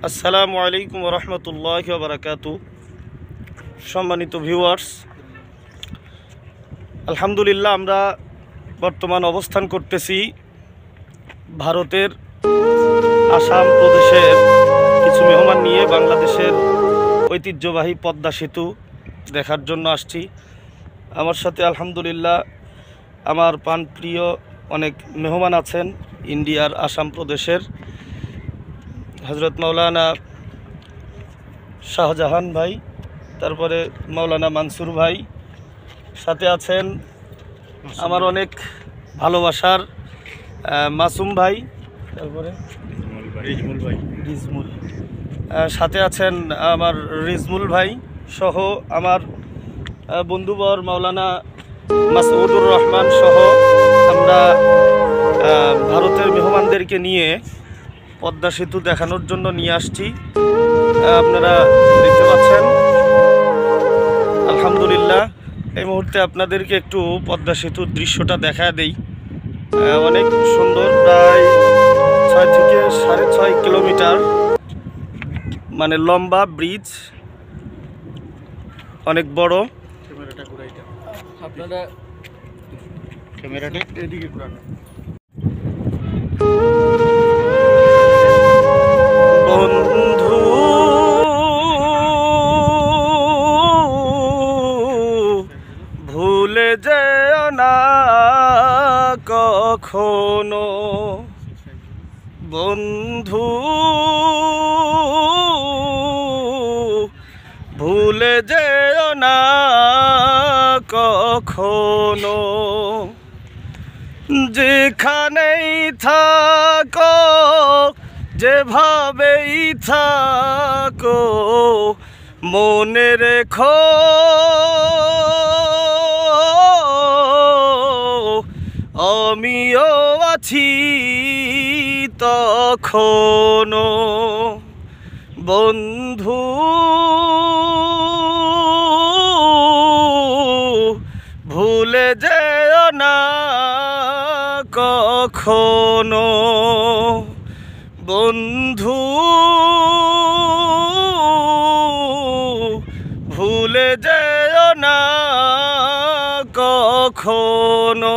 আসসালামু আলাইকুম রহমতুল্লাহি ওয়া বারাকাতু। সম্মানিত ভিউয়ার্স, আলহামদুলিল্লাহ আমরা বর্তমান অবস্থান করতেছি ভারতের আসাম প্রদেশের কিছু মেহমান নিয়ে বাংলাদেশের ঐতিহ্যবাহী পদ্মা সেতু দেখার জন্য আসছি। আমার সাথে আলহামদুলিল্লাহ আমার প্রাণপ্রিয় অনেক মেহমান আছেন। ইন্ডিয়ার আসাম প্রদেশের হজরত মাওলানা শাহজাহান ভাই, তারপরে মাওলানা মানসুর ভাই, সাথে আছেন আমার অনেক ভালোবাসার মাসুম ভাই, তারপরে রিজমুল, সাথে আছেন আমার রিজমুল ভাই সহ আমার বন্ধুবর মাওলানা মাসউদুর রহমান সহ আমরা ভারতের মেহমানদেরকে নিয়ে পদ্মা সেতু দেখানোর জন্য নিয়ে আসছি। আপনারা দেখতে পাচ্ছেন আলহামদুলিল্লাহ। এই মুহূর্তে আপনাদেরকে একটু পদ্মা সেতুর দৃশ্যটা দেখা দেই। অনেক সুন্দর, প্রায় 6 থেকে 6.5 কিলোমিটার মানে লম্বা ব্রিজ, অনেক বড়। আপনারা ক্যামেরাটা এদিকে ঘুরান। বন্ধু ভুলে যেও না কখনো, বন্ধু ভুলে যেও না কখনো, যেখানেই থাকো যেভাবেই থাকো মনে রেখো আমিও আছি তখনো, বন্ধু ভুলে যেও না কখনো, বন্ধু ভুলে যেও না কখনো।